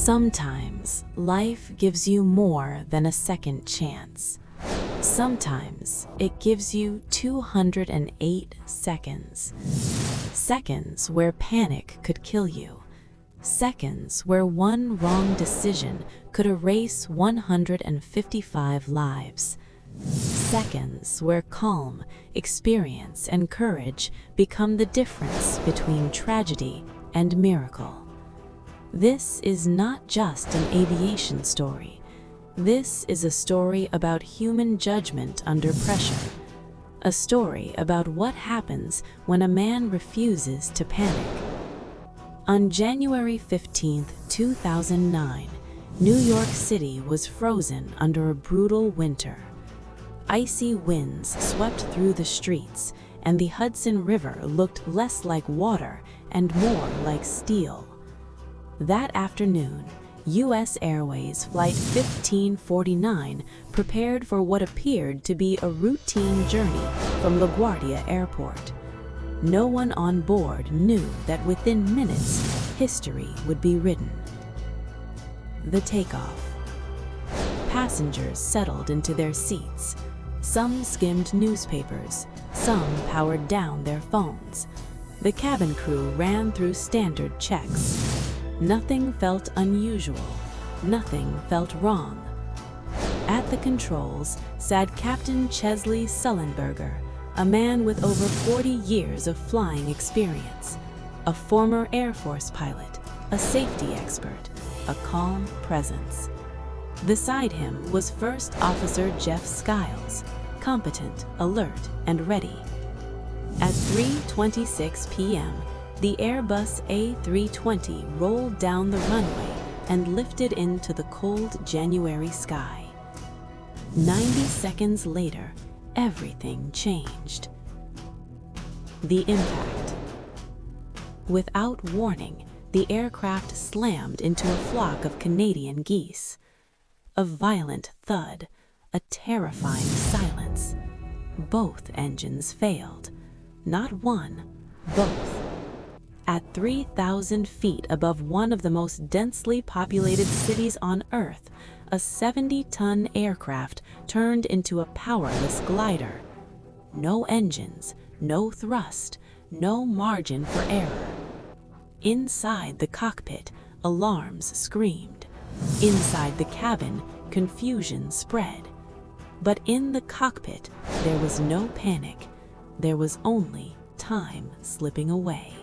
Sometimes life gives you more than a second chance. Sometimes it gives you 208 seconds. Seconds where panic could kill you. Seconds where one wrong decision could erase 155 lives. Seconds where calm, experience, and courage become the difference between tragedy and miracle. This is not just an aviation story. This is a story about human judgment under pressure. A story about what happens when a man refuses to panic. On January 15, 2009, New York City was frozen under a brutal winter. Icy winds swept through the streets, and the Hudson River looked less like water and more like steel. That afternoon, US Airways Flight 1549 prepared for what appeared to be a routine journey from LaGuardia Airport. No one on board knew that within minutes, history would be written. The takeoff. Passengers settled into their seats. Some skimmed newspapers, some powered down their phones. The cabin crew ran through standard checks. Nothing felt unusual. Nothing felt wrong. At the controls sat Captain Chesley Sullenberger, a man with over 40 years of flying experience, a former Air Force pilot, a safety expert, a calm presence. Beside him was First Officer Jeff Skiles, competent, alert, and ready. At 3:26 p.m., the Airbus A320 rolled down the runway and lifted into the cold January sky. 90 seconds later, everything changed. The impact. Without warning, the aircraft slammed into a flock of Canadian geese. A violent thud, a terrifying silence. Both engines failed. Not one, both. At 3,000 feet above one of the most densely populated cities on Earth, a 70-ton aircraft turned into a powerless glider. No engines, no thrust, no margin for error. Inside the cockpit, alarms screamed. Inside the cabin, confusion spread. But in the cockpit, there was no panic. There was only time slipping away.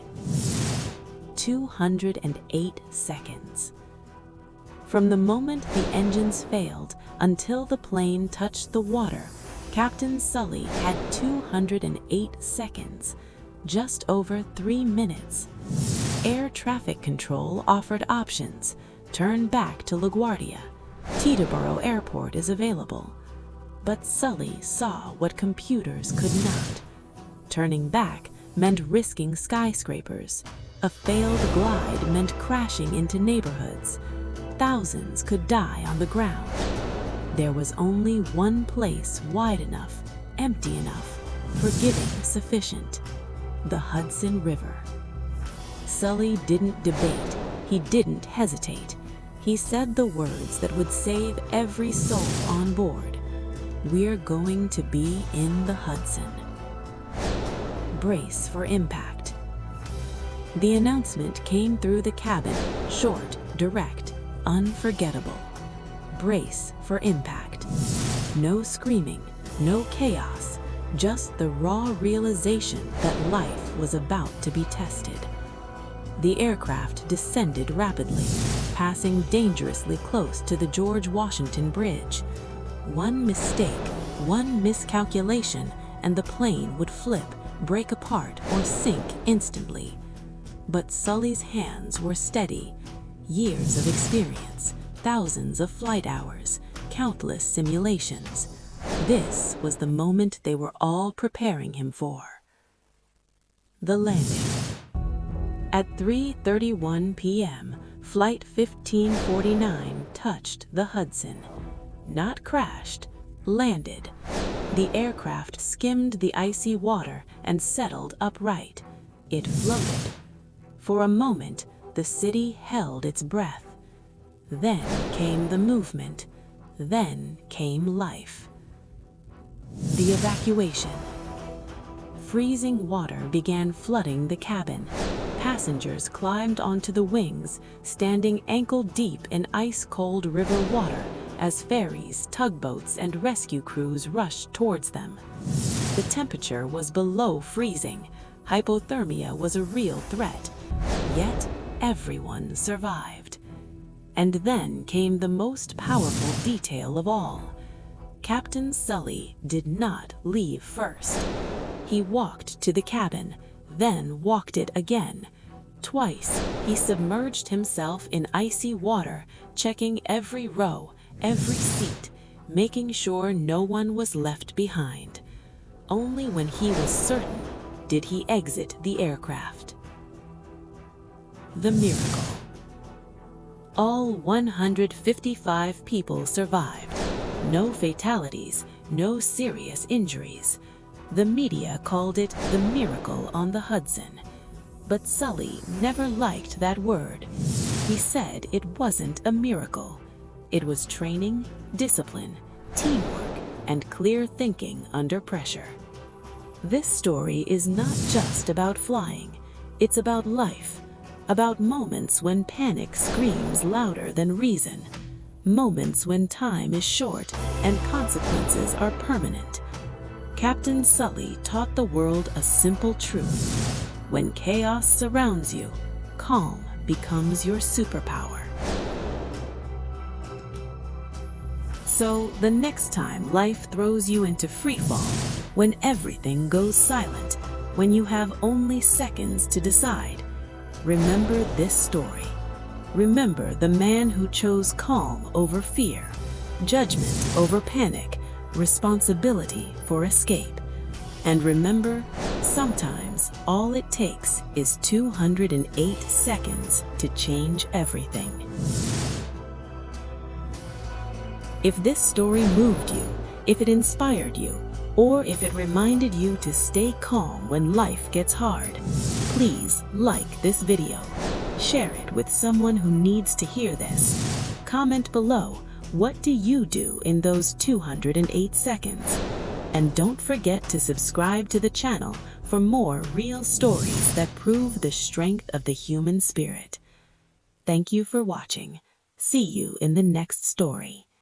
208 seconds. From the moment the engines failed until the plane touched the water, Captain Sully had 208 seconds, just over 3 minutes. Air traffic control offered options. Turn back to LaGuardia. Teterboro Airport is available. But Sully saw what computers could not. Turning back meant risking skyscrapers. A failed glide meant crashing into neighborhoods. Thousands could die on the ground. There was only one place wide enough, empty enough, forgiving sufficient: the Hudson River. Sully didn't debate. He didn't hesitate. He said the words that would save every soul on board. We're going to be in the Hudson. Brace for impact. The announcement came through the cabin, short, direct, unforgettable. Brace for impact. No screaming, no chaos, just the raw realization that life was about to be tested. The aircraft descended rapidly, passing dangerously close to the George Washington Bridge. One mistake, one miscalculation, and the plane would flip, break apart, or sink instantly. But Sully's hands were steady. Years of experience, thousands of flight hours, countless simulations. This was the moment they were all preparing him for. The landing. At 3:31 p.m., Flight 1549 touched the Hudson. Not crashed, landed. The aircraft skimmed the icy water and settled upright. It floated. For a moment, the city held its breath. Then came the movement. Then came life. The evacuation. Freezing water began flooding the cabin. Passengers climbed onto the wings, standing ankle-deep in ice-cold river water as ferries, tugboats, and rescue crews rushed towards them. The temperature was below freezing. Hypothermia was a real threat. Yet everyone survived. And then came the most powerful detail of all. Captain Sully did not leave first. He walked to the cabin, then walked it again. Twice, he submerged himself in icy water, checking every row, every seat, making sure no one was left behind. Only when he was certain did he exit the aircraft. The miracle. All 155 people survived. No fatalities, no serious injuries. The media called it the miracle on the Hudson. But Sully never liked that word. He said it wasn't a miracle. It was training, discipline, teamwork, and clear thinking under pressure. This story is not just about flying. It's about life, about moments when panic screams louder than reason, moments when time is short and consequences are permanent. Captain Sully taught the world a simple truth. When chaos surrounds you, calm becomes your superpower. So the next time life throws you into freefall, when everything goes silent, when you have only seconds to decide, remember this story. Remember the man who chose calm over fear, judgment over panic, responsibility for escape. And remember, sometimes all it takes is 208 seconds to change everything. If this story moved you, if it inspired you, or if it reminded you to stay calm when life gets hard, please like this video. Share it with someone who needs to hear this. Comment below, what do you do in those 208 seconds? And don't forget to subscribe to the channel for more real stories that prove the strength of the human spirit. Thank you for watching. See you in the next story.